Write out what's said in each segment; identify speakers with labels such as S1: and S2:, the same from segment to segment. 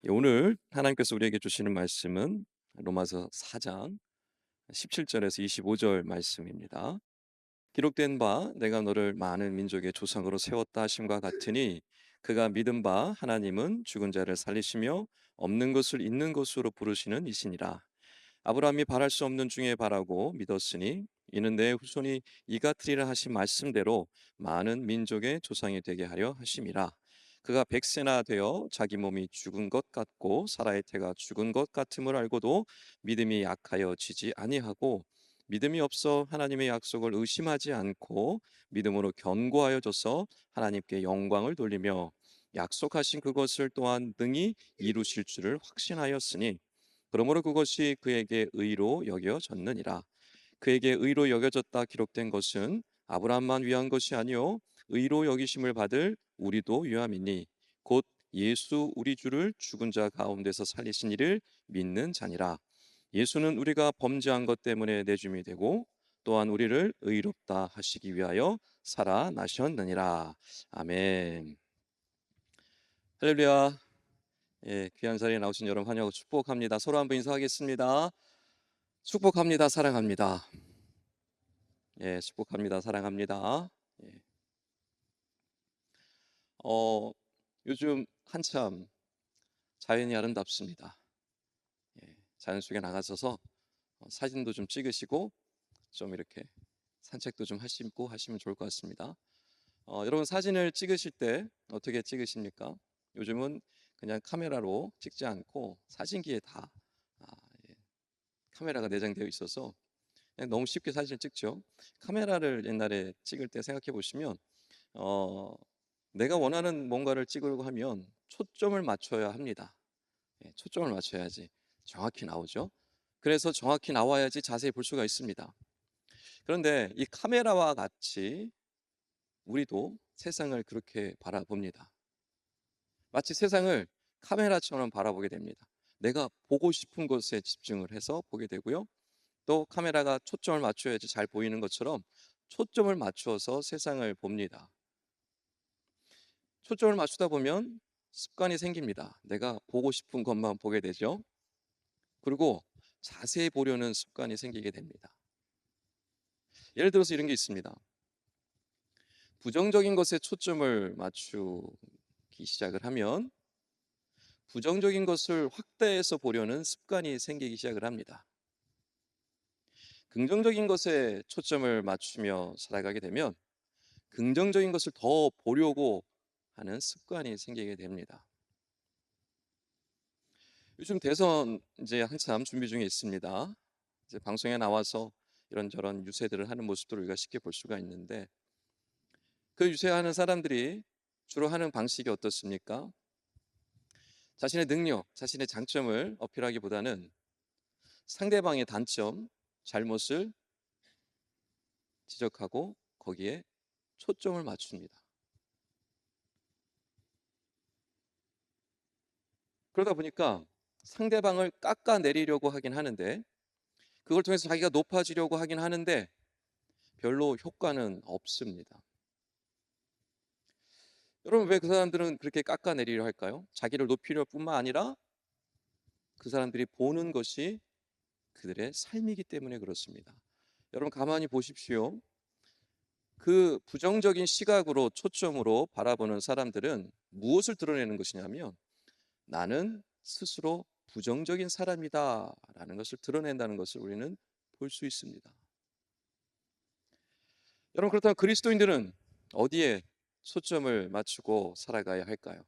S1: 오늘 하나님께서 우리에게 주시는 말씀은 로마서 4장 17절에서 25절 말씀입니다. 기록된 바 내가 너를 많은 민족의 조상으로 세웠다 하심과 같으니 그가 믿은 바 하나님은 죽은 자를 살리시며 없는 것을 있는 것으로 부르시는 이시니라. 아브라함이 바랄 수 없는 중에 바라고 믿었으니 이는 내 후손이 이같으리라 하신 말씀대로 많은 민족의 조상이 되게 하려 하심이라. 그가 백세나 되어 자기 몸이 죽은 것 같고 사라의 태가 죽은 것 같음을 알고도 믿음이 약하여 지지 아니하고 믿음이 없어 하나님의 약속을 의심하지 않고 믿음으로 견고하여져서 하나님께 영광을 돌리며 약속하신 그것을 또한 능히 이루실 줄을 확신하였으니 그러므로 그것이 그에게 의로 여겨졌느니라. 그에게 의로 여겨졌다 기록된 것은 아브라함만 위한 것이 아니요 의로 여기심을 받을 우리도 위함이니 곧 예수 우리 주를 죽은 자 가운데서 살리신 이를 믿는 자니라. 예수는 우리가 범죄한 것 때문에 내줌이 되고 또한 우리를 의롭다 하시기 위하여 살아나셨느니라. 아멘. 할렐루야. 예, 귀한 자리에 나오신 여러분 환영하고 축복합니다. 서로 한번 인사하겠습니다. 축복합니다. 사랑합니다. 예, 축복합니다. 사랑합니다. 예. 어, 요즘 한참 자연이 아름답습니다. 예, 자연 속에 나가셔서 사진도 좀 찍으시고 좀 이렇게 산책도 좀 하시고 하시면 좋을 것 같습니다. 여러분 사진을 찍으실 때 어떻게 찍으십니까? 요즘은 그냥 카메라로 찍지 않고 사진기에 다 아, 예, 카메라가 내장되어 있어서 그냥 너무 쉽게 사진을 찍죠. 카메라를 옛날에 찍을 때 생각해 보시면 어, 내가 원하는 뭔가를 찍으려고 하면 초점을 맞춰야 합니다. 예, 초점을 맞춰야지 정확히 나오죠. 그래서 정확히 나와야지 자세히 볼 수가 있습니다. 그런데 이 카메라와 같이 우리도 세상을 그렇게 바라봅니다. 마치 세상을 카메라처럼 바라보게 됩니다. 내가 보고 싶은 것에 집중을 해서 보게 되고요. 또 카메라가 초점을 맞춰야지 잘 보이는 것처럼 초점을 맞추어서 세상을 봅니다. 초점을 맞추다 보면 습관이 생깁니다. 내가 보고 싶은 것만 보게 되죠. 그리고 자세히 보려는 습관이 생기게 됩니다. 예를 들어서 이런 게 있습니다. 부정적인 것에 초점을 맞추기 시작을 하면 부정적인 것을 확대해서 보려는 습관이 생기기 시작을 합니다. 긍정적인 것에 초점을 맞추며 살아가게 되면 긍정적인 것을 더 보려고 하는 습관이 생기게 됩니다. 요즘 대선 이제 한참 준비 중에 있습니다. 이제 방송에 나와서 이런저런 유세들을 하는 모습들을 우리가 쉽게 볼 수가 있는데 그 유세하는 사람들이 주로 하는 방식이 어떻습니까? 자신의 능력, 자신의 장점을 어필하기보다는 상대방의 단점, 잘못을 지적하고 거기에 초점을 맞춥니다. 그러다 보니까 상대방을 깎아내리려고 하긴 하는데 그걸 통해서 자기가 높아지려고 하긴 하는데 별로 효과는 없습니다. 여러분 왜 그 사람들은 그렇게 깎아내리려 할까요? 자기를 높이려 뿐만 아니라 그 사람들이 보는 것이 그들의 삶이기 때문에 그렇습니다. 여러분 가만히 보십시오. 그 부정적인 시각으로 초점으로 바라보는 사람들은 무엇을 드러내는 것이냐면 나는 스스로 부정적인 사람이다라는 것을 드러낸다는 것을 우리는 볼 수 있습니다. 여러분 그렇다면 그리스도인들은 어디에 초점을 맞추고 살아가야 할까요?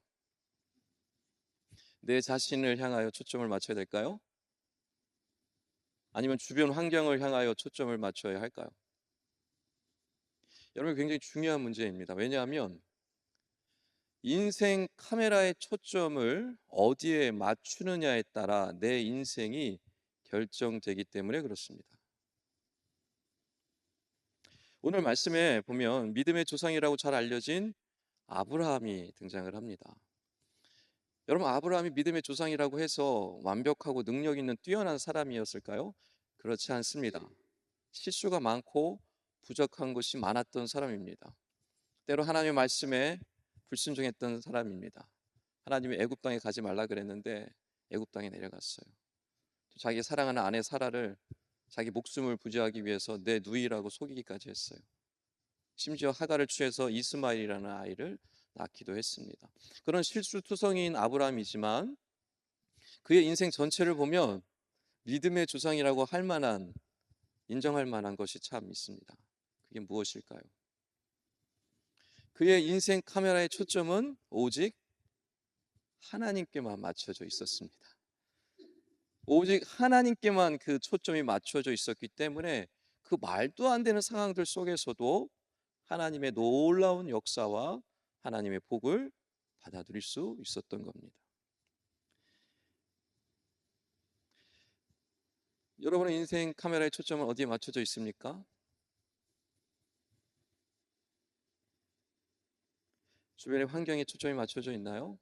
S1: 내 자신을 향하여 초점을 맞춰야 될까요? 아니면 주변 환경을 향하여 초점을 맞춰야 할까요? 여러분 굉장히 중요한 문제입니다. 왜냐하면 인생 카메라의 초점을 어디에 맞추느냐에 따라 내 인생이 결정되기 때문에 그렇습니다. 오늘 말씀에 보면 믿음의 조상이라고 잘 알려진 아브라함이 등장을 합니다. 여러분 아브라함이 믿음의 조상이라고 해서 완벽하고 능력 있는 뛰어난 사람이었을까요? 그렇지 않습니다. 실수가 많고 부족한 것이 많았던 사람입니다. 때로 하나님의 말씀에 불순종했던 사람입니다. 하나님이 애굽 땅에 가지 말라 그랬는데 애굽 땅에 내려갔어요. 자기 사랑하는 아내 사라를 자기 목숨을 부지하기 위해서 내 누이라고 속이기까지 했어요. 심지어 하갈을 취해서 이스마엘이라는 아이를 낳기도 했습니다. 그런 실수투성이인 아브라함이지만 그의 인생 전체를 보면 믿음의 조상이라고 할 만한, 인정할 만한 것이 참 있습니다. 그게 무엇일까요? 그의 인생 카메라의 초점은 오직 하나님께만 맞춰져 있었습니다. 오직 하나님께만 그 초점이 맞춰져 있었기 때문에 그 말도 안 되는 상황들 속에서도 하나님의 놀라운 역사와 하나님의 복을 받아들일 수 있었던 겁니다. 여러분의 인생 카메라의 초점은 어디에 맞춰져 있습니까? 주변의 환경에 초점이 맞춰져 있나요?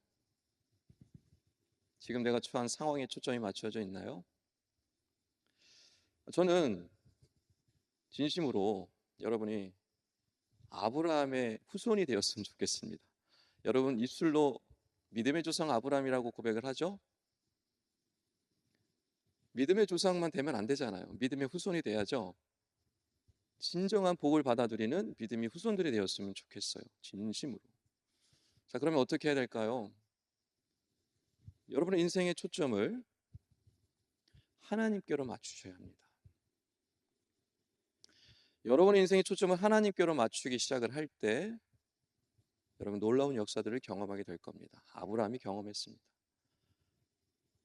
S1: 지금 내가 처한 상황에 초점이 맞춰져 있나요? 저는 진심으로 여러분이 아브라함의 후손이 되었으면 좋겠습니다. 여러분 입술로 믿음의 조상 아브라함이라고 고백을 하죠? 믿음의 조상만 되면 안 되잖아요. 믿음의 후손이 돼야죠. 진정한 복을 받아들이는 믿음의 후손들이 되었으면 좋겠어요. 진심으로. 자, 그러면 어떻게 해야 될까요? 여러분의 인생의 초점을 하나님께로 맞추셔야 합니다. 여러분의 인생의 초점을 하나님께로 맞추기 시작을 할 때 여러분 놀라운 역사들을 경험하게 될 겁니다. 아브라함이 경험했습니다.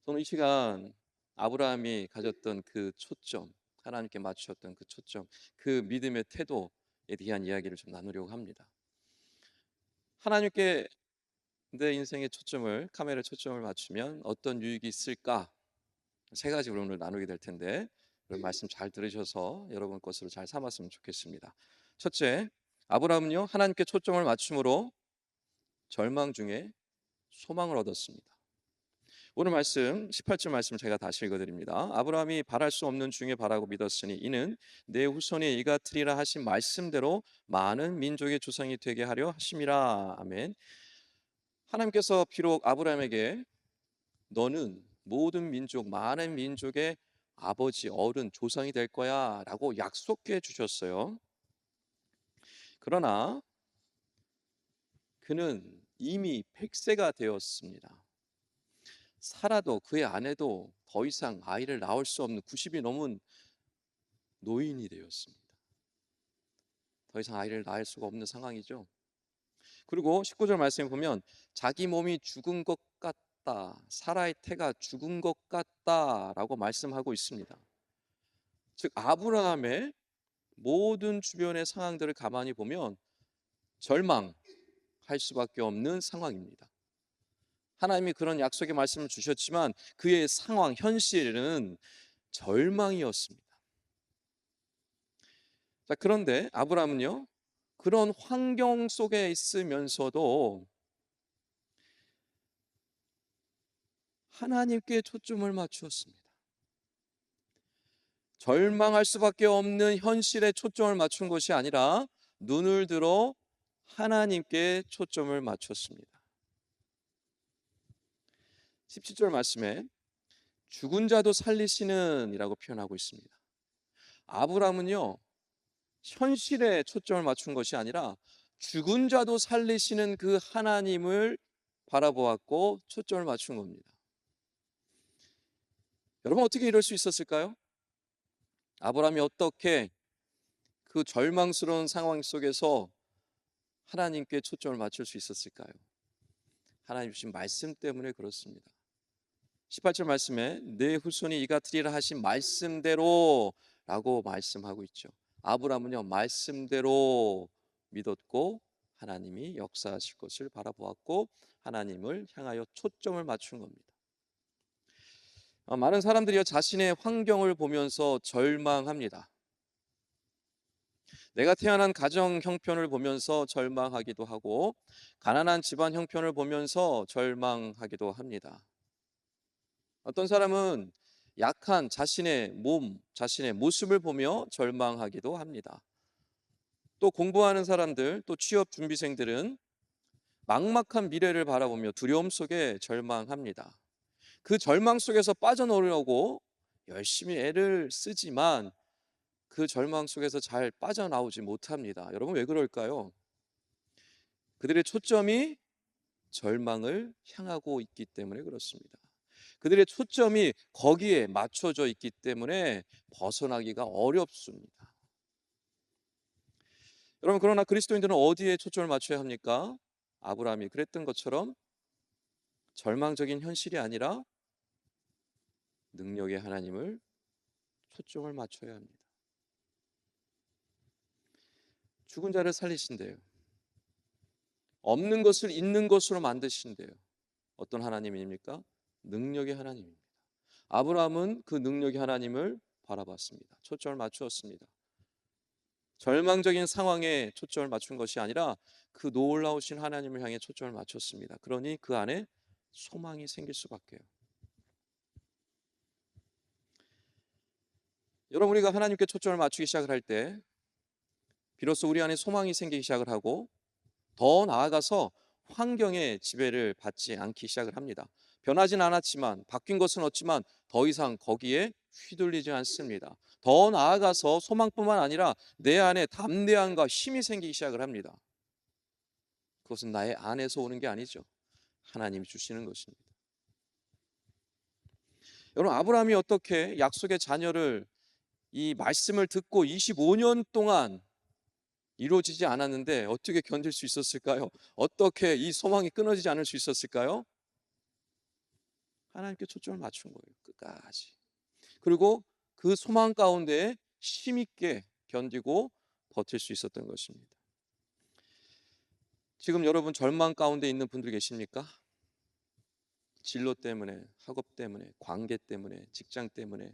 S1: 저는 이 시간 아브라함이 가졌던 그 초점, 하나님께 맞추셨던 그 초점, 그 믿음의 태도에 대한 이야기를 좀 나누려고 합니다. 하나님께 내 인생의 초점을, 카메라의 초점을 맞추면 어떤 유익이 있을까? 세 가지로 오늘 나누게 될 텐데 여러분 말씀 잘 들으셔서 여러분 것으로 잘 삼았으면 좋겠습니다. 첫째, 아브라함은요 하나님께 초점을 맞춤으로 절망 중에 소망을 얻었습니다. 오늘 말씀 18절 말씀 제가 다시 읽어드립니다. 아브라함이 바랄 수 없는 중에 바라고 믿었으니 이는 내 후손이 이가 트리라 하신 말씀대로 많은 민족의 조상이 되게 하려 하심이라. 아멘. 하나님께서 비록 아브라함에게 너는 모든 민족, 많은 민족의 아버지, 어른, 조상이 될 거야 라고 약속해 주셨어요. 그러나 그는 이미 100세가 되었습니다. 사라도 그의 아내도 더 이상 아이를 낳을 수 없는 90이 넘은 노인이 되었습니다. 더 이상 아이를 낳을 수가 없는 상황이죠. 그리고 19절 말씀에 보면 자기 몸이 죽은 것 같다, 사라의 태가 죽은 것 같다라고 말씀하고 있습니다. 즉 아브라함의 모든 주변의 상황들을 가만히 보면 절망할 수밖에 없는 상황입니다. 하나님이 그런 약속의 말씀을 주셨지만 그의 상황, 현실은 절망이었습니다. 자, 그런데 아브라함은요, 그런 환경 속에 있으면서도 하나님께 초점을 맞추었습니다. 절망할 수밖에 없는 현실에 초점을 맞춘 것이 아니라 눈을 들어 하나님께 초점을 맞췄습니다. 17절 말씀에 죽은 자도 살리시는 이라고 표현하고 있습니다. 아브라함은요 현실에 초점을 맞춘 것이 아니라 죽은 자도 살리시는 그 하나님을 바라보았고 초점을 맞춘 겁니다. 여러분 어떻게 이럴 수 있었을까요? 아브라함이 어떻게 그 절망스러운 상황 속에서 하나님께 초점을 맞출 수 있었을까요? 하나님 주신 말씀 때문에 그렇습니다. 18절 말씀에 내 후손이 이같으리라 하신 말씀대로 라고 말씀하고 있죠. 아브라함은요 말씀대로 믿었고 하나님이 역사하실 것을 바라보았고 하나님을 향하여 초점을 맞춘 겁니다. 많은 사람들이요 자신의 환경을 보면서 절망합니다. 내가 태어난 가정 형편을 보면서 절망하기도 하고 가난한 집안 형편을 보면서 절망하기도 합니다. 어떤 사람은 약한 자신의 몸, 자신의 모습을 보며 절망하기도 합니다. 또 공부하는 사람들, 또 취업 준비생들은 막막한 미래를 바라보며 두려움 속에 절망합니다. 그 절망 속에서 빠져나오려고 열심히 애를 쓰지만 그 절망 속에서 잘 빠져나오지 못합니다. 여러분 왜 그럴까요? 그들의 초점이 절망을 향하고 있기 때문에 그렇습니다. 그들의 초점이 거기에 맞춰져 있기 때문에 벗어나기가 어렵습니다. 여러분 그러나 그리스도인들은 어디에 초점을 맞춰야 합니까? 아브라함이 그랬던 것처럼 절망적인 현실이 아니라 능력의 하나님을 초점을 맞춰야 합니다. 죽은 자를 살리신대요. 없는 것을 있는 것으로 만드신대요. 어떤 하나님입니까? 능력의 하나님입니다. 아브라함은 그 능력의 하나님을 바라봤습니다. 초점을 맞추었습니다. 절망적인 상황에 초점을 맞춘 것이 아니라 그 놀라우신 하나님을 향해 초점을 맞췄습니다. 그러니 그 안에 소망이 생길 수밖에요. 여러분 우리가 하나님께 초점을 맞추기 시작을 할 때 비로소 우리 안에 소망이 생기기 시작을 하고 더 나아가서 환경의 지배를 받지 않기 시작을 합니다. 변하진 않았지만 바뀐 것은 없지만 더 이상 거기에 휘둘리지 않습니다. 더 나아가서 소망뿐만 아니라 내 안에 담대함과 힘이 생기기 시작을 합니다. 그것은 나의 안에서 오는 게 아니죠. 하나님이 주시는 것입니다. 여러분 아브라함이 어떻게 약속의 자녀를 이 말씀을 듣고 25년 동안 이루어지지 않았는데 어떻게 견딜 수 있었을까요? 어떻게 이 소망이 끊어지지 않을 수 있었을까요? 하나님께 초점을 맞춘 거예요. 끝까지. 그리고 그 소망 가운데 힘있게 견디고 버틸 수 있었던 것입니다. 지금 여러분 절망 가운데 있는 분들 계십니까? 진로 때문에, 학업 때문에, 관계 때문에, 직장 때문에,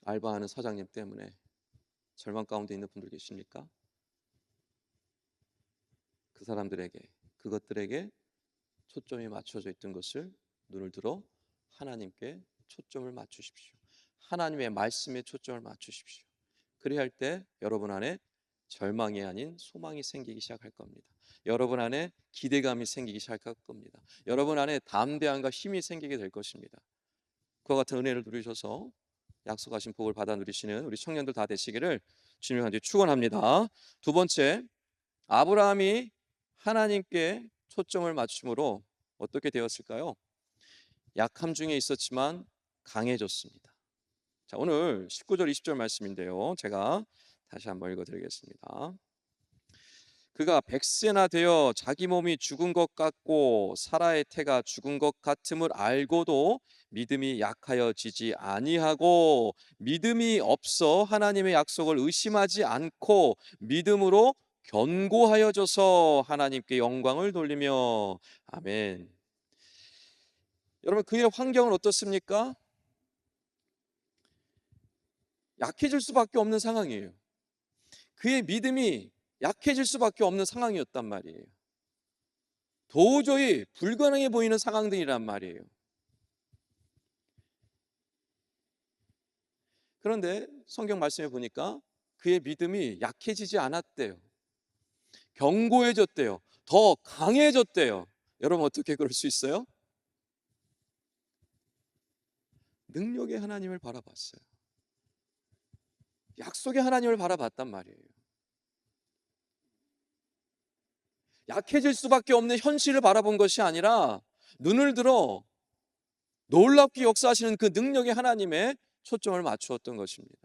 S1: 알바하는 사장님 때문에 절망 가운데 있는 분들 계십니까? 그 사람들에게, 그것들에게 초점이 맞춰져 있던 것을 눈을 들어 하나님께 초점을 맞추십시오. 하나님의 말씀에 초점을 맞추십시오. 그래야 할 때 여러분 안에 절망이 아닌 소망이 생기기 시작할 겁니다. 여러분 안에 기대감이 생기기 시작할 겁니다. 여러분 안에 담대함과 힘이 생기게 될 것입니다. 그와 같은 은혜를 누리셔서 약속하신 복을 받아 누리시는 우리 청년들 다 되시기를 주님의 간절히 축원합니다. 두 번째, 아브라함이 하나님께 초점을 맞춤으로 어떻게 되었을까요? 약함 중에 있었지만 강해졌습니다. 자, 오늘 19절 20절 말씀인데요. 제가 다시 한번 읽어드리겠습니다. 그가 100세나 되어 자기 몸이 죽은 것 같고 사라의 태가 죽은 것 같음을 알고도 믿음이 약하여지지 아니하고 믿음이 없어 하나님의 약속을 의심하지 않고 믿음으로 견고하여져서 하나님께 영광을 돌리며 아멘. 여러분 그의 환경은 어떻습니까? 약해질 수밖에 없는 상황이에요. 그의 믿음이 약해질 수밖에 없는 상황이었단 말이에요. 도저히 불가능해 보이는 상황들이란 말이에요. 그런데 성경 말씀에 보니까 그의 믿음이 약해지지 않았대요. 견고해졌대요. 더 강해졌대요. 여러분 어떻게 그럴 수 있어요? 능력의 하나님을 바라봤어요. 약속의 하나님을 바라봤단 말이에요. 약해질 수밖에 없는 현실을 바라본 것이 아니라 눈을 들어 놀랍게 역사하시는 그 능력의 하나님에 초점을 맞추었던 것입니다.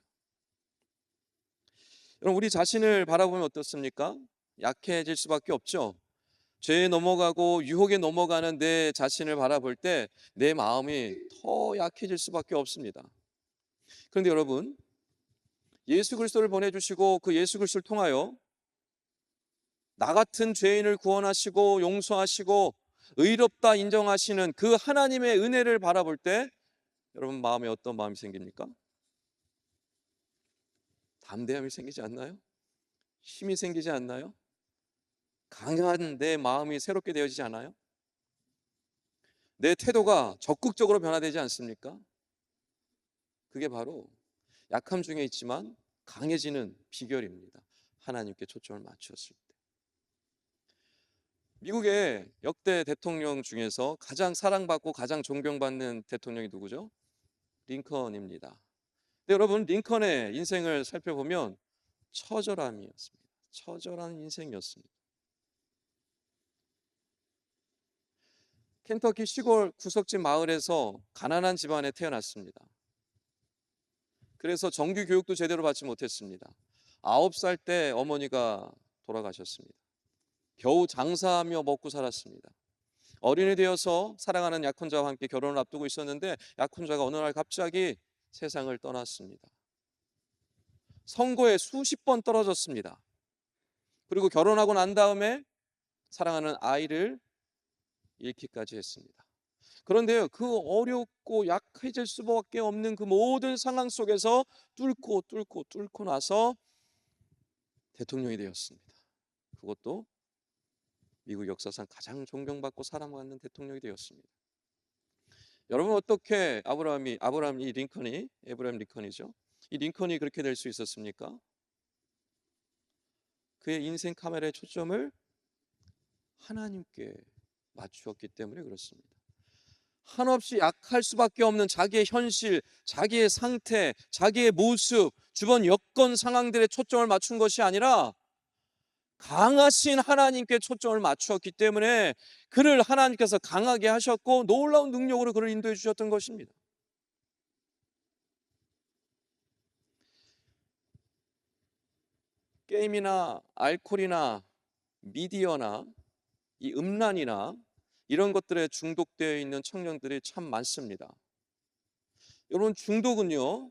S1: 여러분 우리 자신을 바라보면 어떻습니까? 약해질 수밖에 없죠. 죄에 넘어가고 유혹에 넘어가는 내 자신을 바라볼 때 내 마음이 더 약해질 수밖에 없습니다. 그런데 여러분 예수 그리스도를 보내주시고 그 예수 그리스도를 통하여 나 같은 죄인을 구원하시고 용서하시고 의롭다 인정하시는 그 하나님의 은혜를 바라볼 때 여러분 마음에 어떤 마음이 생깁니까? 담대함이 생기지 않나요? 힘이 생기지 않나요? 강한 내 마음이 새롭게 되어지지 않아요? 내 태도가 적극적으로 변화되지 않습니까? 그게 바로 약함 중에 있지만 강해지는 비결입니다. 하나님께 초점을 맞추었을 때. 미국의 역대 대통령 중에서 가장 사랑받고 가장 존경받는 대통령이 누구죠? 링컨입니다. 근데 여러분, 링컨의 인생을 살펴보면 처절함이었습니다. 처절한 인생이었습니다. 켄터키 시골 구석진 마을에서 가난한 집안에 태어났습니다. 그래서 정규 교육도 제대로 받지 못했습니다. 9살 때 어머니가 돌아가셨습니다. 겨우 장사하며 먹고 살았습니다. 어린이 되어서 사랑하는 약혼자와 함께 결혼을 앞두고 있었는데 약혼자가 어느 날 갑자기 세상을 떠났습니다. 선거에 수십 번 떨어졌습니다. 그리고 결혼하고 난 다음에 사랑하는 아이를 잃기까지 했습니다. 그런데요, 그 어렵고 약해질 수밖에 없는 그 모든 상황 속에서 뚫고 나서 대통령이 되었습니다. 그것도 미국 역사상 가장 존경받고 사랑받는 대통령이 되었습니다. 여러분, 어떻게 에브라임 링컨이죠. 이 링컨이 그렇게 될 수 있었습니까? 그의 인생 카메라의 초점을 하나님께 맞추었기 때문에 그렇습니다. 한없이 약할 수밖에 없는 자기의 현실, 자기의 상태, 자기의 모습, 주변 여건 상황들에 초점을 맞춘 것이 아니라 강하신 하나님께 초점을 맞추었기 때문에 그를 하나님께서 강하게 하셨고 놀라운 능력으로 그를 인도해 주셨던 것입니다. 게임이나 알코올이나 미디어나 이 음란이나 이런 것들에 중독되어 있는 청년들이 참 많습니다. 여러분, 중독은요,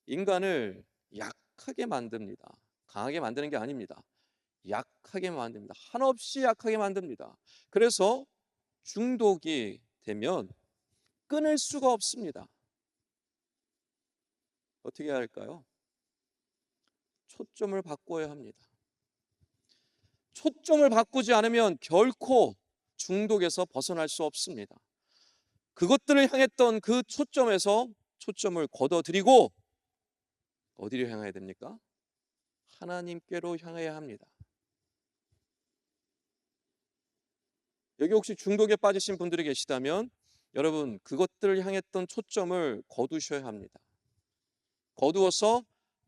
S1: 인간을 약하게 만듭니다. 강하게 만드는 게 아닙니다. 약하게 만듭니다. 한없이 약하게 만듭니다. 그래서 중독이 되면 끊을 수가 없습니다. 어떻게 해야 할까요? 초점을 바꿔야 합니다. 초점을 바꾸지 않으면 결코 중독에서 벗어날 수 없습니다. 그것들을 향했던 그 초점에서 초점을 걷어들이고 어디로 향해야 됩니까? 하나님께로 향해야 합니다. 여기 혹시 중독에 빠지신 분들이 계시다면 여러분, 그것들을 향했던 초점을 거두셔야 합니다. 거두어서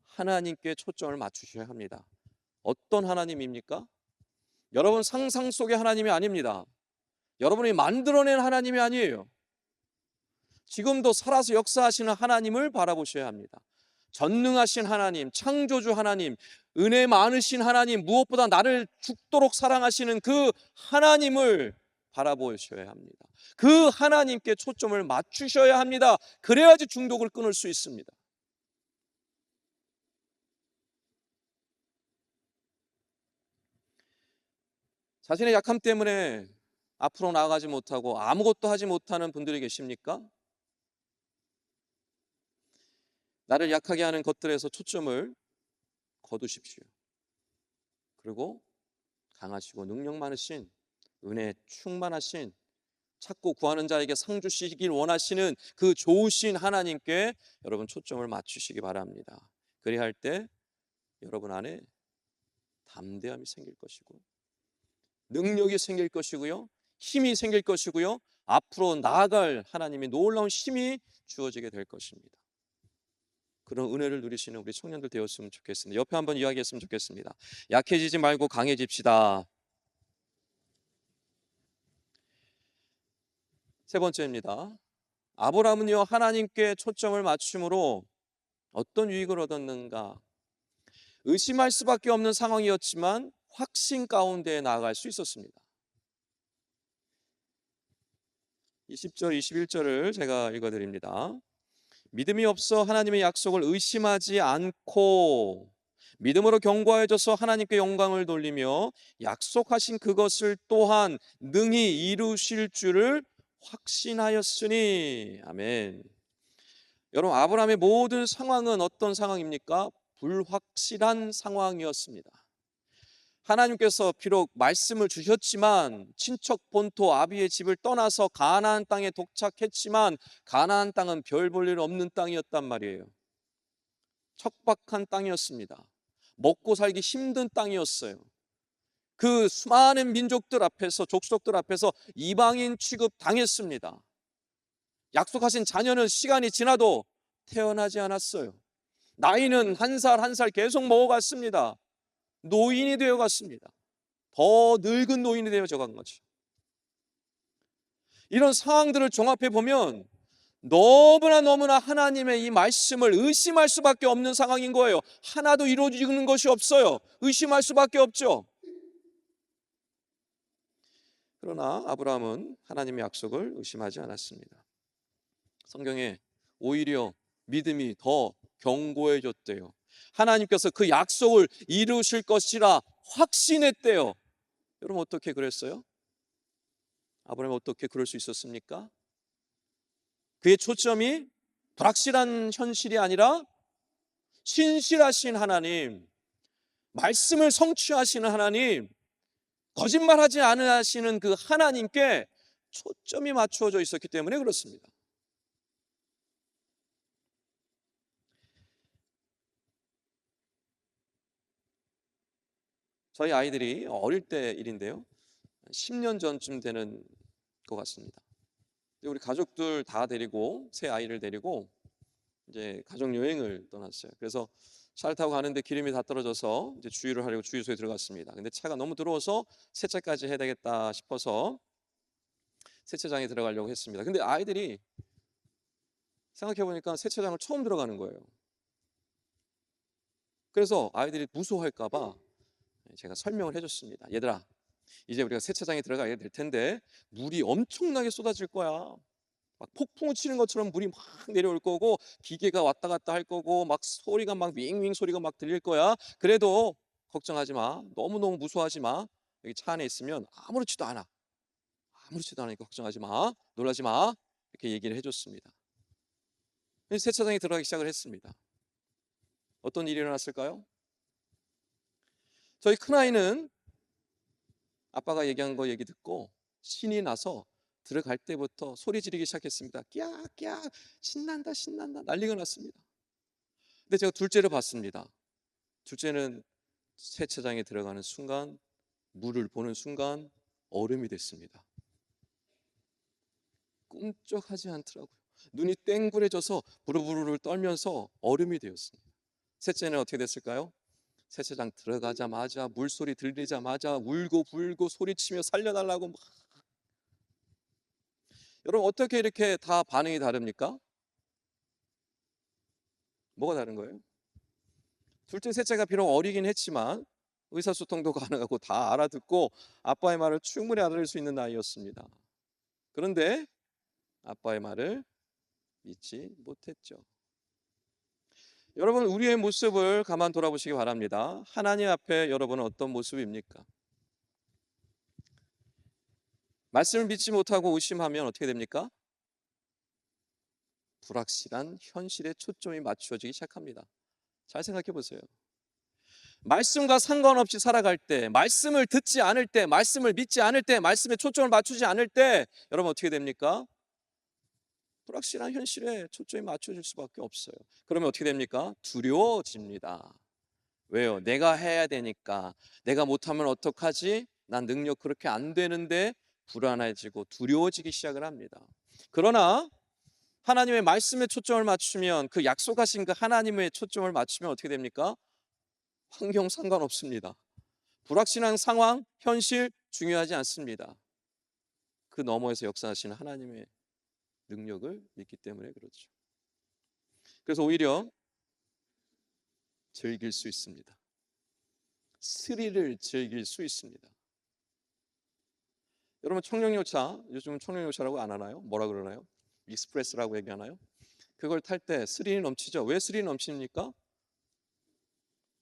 S1: 하나님께 초점을 맞추셔야 합니다. 어떤 하나님입니까? 여러분 상상 속의 하나님이 아닙니다. 여러분이 만들어낸 하나님이 아니에요. 지금도 살아서 역사하시는 하나님을 바라보셔야 합니다. 전능하신 하나님, 창조주 하나님, 은혜 많으신 하나님, 무엇보다 나를 죽도록 사랑하시는 그 하나님을 바라보셔야 합니다. 그 하나님께 초점을 맞추셔야 합니다. 그래야지 중독을 끊을 수 있습니다. 자신의 약함 때문에 앞으로 나아가지 못하고 아무것도 하지 못하는 분들이 계십니까? 나를 약하게 하는 것들에서 초점을 거두십시오. 그리고 강하시고 능력 많으신, 은혜 충만하신, 찾고 구하는 자에게 상 주시길 원하시는 그 좋으신 하나님께 여러분 초점을 맞추시기 바랍니다. 그리할 때 여러분 안에 담대함이 생길 것이고 능력이 생길 것이고요, 힘이 생길 것이고요, 앞으로 나아갈 하나님의 놀라운 힘이 주어지게 될 것입니다. 그런 은혜를 누리시는 우리 청년들 되었으면 좋겠습니다. 옆에 한번 이야기했으면 좋겠습니다. 약해지지 말고 강해집시다. 세 번째입니다. 아브라함은요, 하나님께 초점을 맞춤으로 어떤 유익을 얻었는가? 의심할 수밖에 없는 상황이었지만 확신 가운데 나아갈 수 있었습니다. 20절, 21절을 제가 읽어드립니다. 믿음이 없어 하나님의 약속을 의심하지 않고 믿음으로 견고해져서 하나님께 영광을 돌리며 약속하신 그것을 또한 능히 이루실 줄을 확신하였으니. 아멘. 여러분, 아브라함의 모든 상황은 어떤 상황입니까? 불확실한 상황이었습니다. 하나님께서 비록 말씀을 주셨지만 친척 본토 아비의 집을 떠나서 가나안 땅에 도착했지만 가나안 땅은 별 볼 일 없는 땅이었단 말이에요. 척박한 땅이었습니다. 먹고 살기 힘든 땅이었어요. 그 수많은 민족들 앞에서, 족속들 앞에서 이방인 취급 당했습니다. 약속하신 자녀는 시간이 지나도 태어나지 않았어요. 나이는 한 살 한 살 계속 먹어갔습니다. 노인이 되어갔습니다. 더 늙은 노인이 되어져간 거죠. 이런 상황들을 종합해 보면 너무나 하나님의 이 말씀을 의심할 수밖에 없는 상황인 거예요. 하나도 이루어지는 것이 없어요. 의심할 수밖에 없죠. 그러나 아브라함은 하나님의 약속을 의심하지 않았습니다. 성경에 오히려 믿음이 더 견고해졌대요. 하나님께서 그 약속을 이루실 것이라 확신했대요. 여러분 어떻게 그랬어요? 아브라함이 어떻게 그럴 수 있었습니까? 그의 초점이 불확실한 현실이 아니라 신실하신 하나님, 말씀을 성취하시는 하나님, 거짓말하지 않으시는 그 하나님께 초점이 맞추어져 있었기 때문에 그렇습니다. 저희 아이들이 어릴 때 일인데요, 10년 전쯤 되는 것 같습니다. 우리 가족들 다 데리고, 새 아이를 데리고 이제 가족 여행을 떠났어요. 그래서 차를 타고 가는데 기름이 다 떨어져서 이제 주유를 하려고 주유소에 들어갔습니다. 근데 차가 너무 더러워서 세차까지 해야 되겠다 싶어서 세차장에 들어가려고 했습니다. 근데 아이들이 생각해 보니까 세차장을 처음 들어가는 거예요. 그래서 아이들이 무서워할까 봐 제가 설명을 해줬습니다. 얘들아, 이제 우리가 세차장에 들어가야 될 텐데 물이 엄청나게 쏟아질 거야. 막 폭풍을 치는 것처럼 물이 막 내려올 거고, 기계가 왔다 갔다 할 거고, 막 소리가 막 윙윙 소리가 막 들릴 거야. 그래도 걱정하지 마. 너무너무 무서워하지 마. 여기 차 안에 있으면 아무렇지도 않아. 아무렇지도 않으니까 걱정하지 마. 놀라지 마. 이렇게 얘기를 해줬습니다. 세차장에 들어가기 시작을 했습니다. 어떤 일이 일어났을까요? 저희 큰아이는 아빠가 얘기한 거 얘기 듣고 신이 나서 들어갈 때부터 소리 지르기 시작했습니다. 끼야 신난다 신난다 난리가 났습니다. 근데 제가 둘째를 봤습니다. 둘째는 세차장에 들어가는 순간, 물을 보는 순간 얼음이 됐습니다. 꿈쩍하지 않더라고요. 눈이 땡그레져서 부르부르를 떨면서 얼음이 되었습니다. 셋째는 어떻게 됐을까요? 세차장 들어가자마자, 물소리 들리자마자 울고 불고 소리치며 살려달라고 막. 여러분 어떻게 이렇게 다 반응이 다릅니까? 뭐가 다른 거예요? 둘째 셋째가 비록 어리긴 했지만 의사소통도 가능하고 다 알아듣고 아빠의 말을 충분히 알아들을 수 있는 나이였습니다. 그런데 아빠의 말을 믿지 못했죠. 여러분 우리의 모습을 가만 돌아보시기 바랍니다. 하나님 앞에 여러분은 어떤 모습입니까? 말씀을 믿지 못하고 의심하면 어떻게 됩니까? 불확실한 현실에 초점이 맞추어지기 시작합니다. 잘 생각해 보세요. 말씀과 상관없이 살아갈 때, 말씀을 듣지 않을 때, 말씀을 믿지 않을 때, 말씀에 초점을 맞추지 않을 때 여러분 어떻게 됩니까? 불확실한 현실에 초점이 맞춰질 수밖에 없어요. 그러면 어떻게 됩니까? 두려워집니다. 왜요? 내가 해야 되니까. 내가 못하면 어떡하지? 난 능력 그렇게 안 되는데 불안해지고 두려워지기 시작을 합니다. 그러나 하나님의 말씀에 초점을 맞추면, 그 약속하신 그 하나님의 초점을 맞추면 어떻게 됩니까? 환경 상관없습니다. 불확실한 상황, 현실 중요하지 않습니다. 그 너머에서 역사하시는 하나님의 능력을 믿기 때문에 그렇죠. 그래서 오히려 즐길 수 있습니다. 스릴을 즐길 수 있습니다. 여러분 청룡열차, 요즘 청룡열차라고 안 하나요? 뭐라 그러나요? 익스프레스라고 얘기하나요? 그걸 탈 때 스릴이 넘치죠. 왜 스릴이 넘칩니까?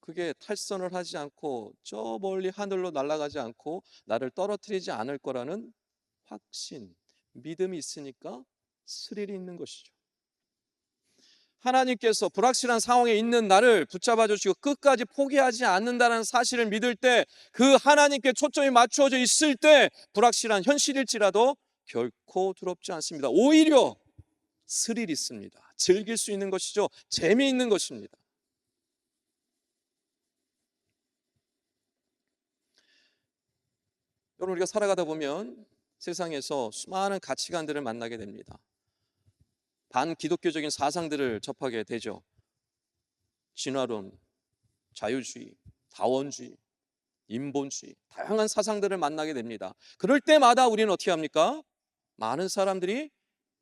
S1: 그게 탈선을 하지 않고 저 멀리 하늘로 날아가지 않고 나를 떨어뜨리지 않을 거라는 확신, 믿음이 있으니까 스릴이 있는 것이죠. 하나님께서 불확실한 상황에 있는 나를 붙잡아 주시고 끝까지 포기하지 않는다는 사실을 믿을 때, 그 하나님께 초점이 맞추어져 있을 때 불확실한 현실일지라도 결코 두렵지 않습니다. 오히려 스릴 있습니다. 즐길 수 있는 것이죠. 재미있는 것입니다. 여러분, 우리가 살아가다 보면 세상에서 수많은 가치관들을 만나게 됩니다. 반기독교적인 사상들을 접하게 되죠. 진화론, 자유주의, 다원주의, 인본주의, 다양한 사상들을 만나게 됩니다. 그럴 때마다 우리는 어떻게 합니까? 많은 사람들이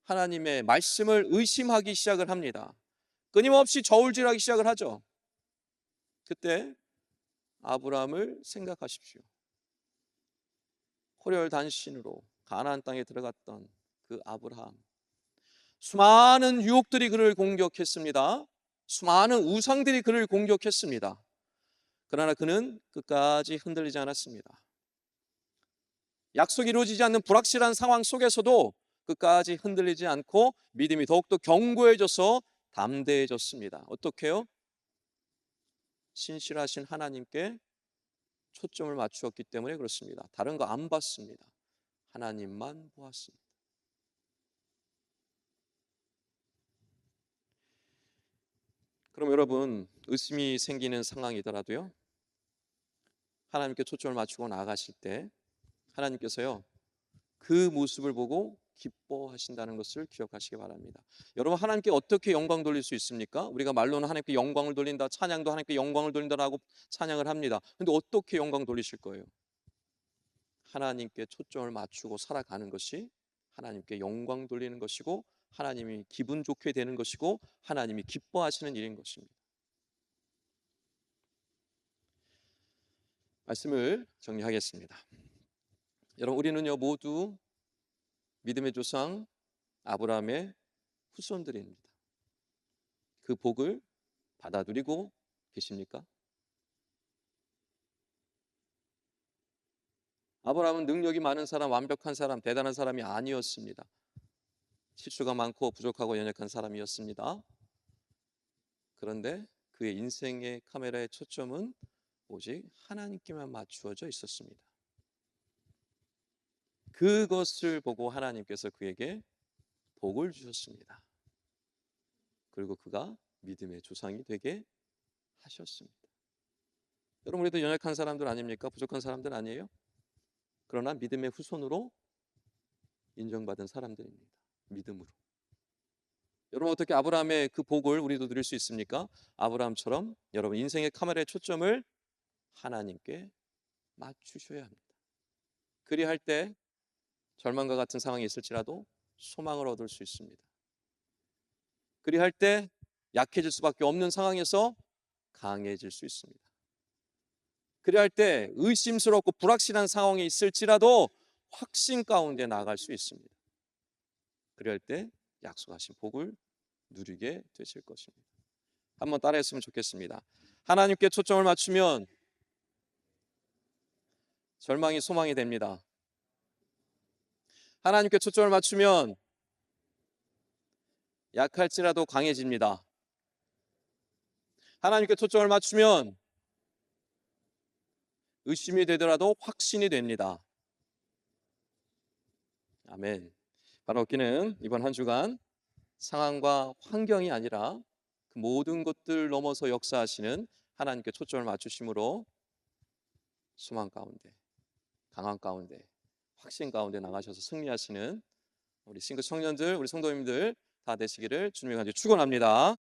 S1: 하나님의 말씀을 의심하기 시작을 합니다. 끊임없이 저울질하기 시작을 하죠. 그때 아브라함을 생각하십시오. 호렬단신으로 가나안 땅에 들어갔던 그 아브라함. 수많은 유혹들이 그를 공격했습니다. 수많은 우상들이 그를 공격했습니다. 그러나 그는 끝까지 흔들리지 않았습니다. 약속이 이루어지지 않는 불확실한 상황 속에서도 끝까지 흔들리지 않고 믿음이 더욱더 견고해져서 담대해졌습니다. 어떻게요? 신실하신 하나님께 초점을 맞추었기 때문에 그렇습니다. 다른 거 안 봤습니다. 하나님만 보았습니다. 그럼 여러분, 의심이 생기는 상황이더라도요, 하나님께 초점을 맞추고 나아가실 때 하나님께서요, 그 모습을 보고 기뻐하신다는 것을 기억하시기 바랍니다. 여러분, 하나님께 어떻게 영광 돌릴 수 있습니까? 우리가 말로는 하나님께 영광을 돌린다, 찬양도 하나님께 영광을 돌린다라고 찬양을 합니다. 근데 어떻게 영광 돌리실 거예요? 하나님께 초점을 맞추고 살아가는 것이 하나님께 영광 돌리는 것이고, 하나님이 기분 좋게 되는 것이고, 하나님이 기뻐하시는 일인 것입니다. 말씀을 정리하겠습니다. 여러분, 우리는요 모두 믿음의 조상 아브라함의 후손들입니다. 그 복을 받아 누리고 계십니까? 아브라함은 능력이 많은 사람, 완벽한 사람, 대단한 사람이 아니었습니다. 실수가 많고 부족하고 연약한 사람이었습니다. 그런데 그의 인생의 카메라의 초점은 오직 하나님께만 맞추어져 있었습니다. 그것을 보고 하나님께서 그에게 복을 주셨습니다. 그리고 그가 믿음의 조상이 되게 하셨습니다. 여러분, 우리도 연약한 사람들 아닙니까? 부족한 사람들 아니에요? 그러나 믿음의 후손으로 인정받은 사람들입니다. 믿음으로. 여러분, 어떻게 아브라함의 그 복을 우리도 누릴 수 있습니까? 아브라함처럼 여러분 인생의 카메라의 초점을 하나님께 맞추셔야 합니다. 그리할 때 절망과 같은 상황이 있을지라도 소망을 얻을 수 있습니다. 그리할 때 약해질 수밖에 없는 상황에서 강해질 수 있습니다. 그리할 때 의심스럽고 불확실한 상황이 있을지라도 확신 가운데 나아갈 수 있습니다. 그리할 때 약속하신 복을 누리게 되실 것입니다. 한번 따라했으면 좋겠습니다. 하나님께 초점을 맞추면 절망이 소망이 됩니다. 하나님께 초점을 맞추면 약할지라도 강해집니다. 하나님께 초점을 맞추면 의심이 되더라도 확신이 됩니다. 아멘. 바로 얻기는 이번 한 주간 상황과 환경이 아니라 그 모든 것들 넘어서 역사하시는 하나님께 초점을 맞추심으로 소망 가운데, 강한 가운데, 확신 가운데 나가셔서 승리하시는 우리 싱글 청년들, 우리 성도님들 다 되시기를 주님의 간절히 축원합니다.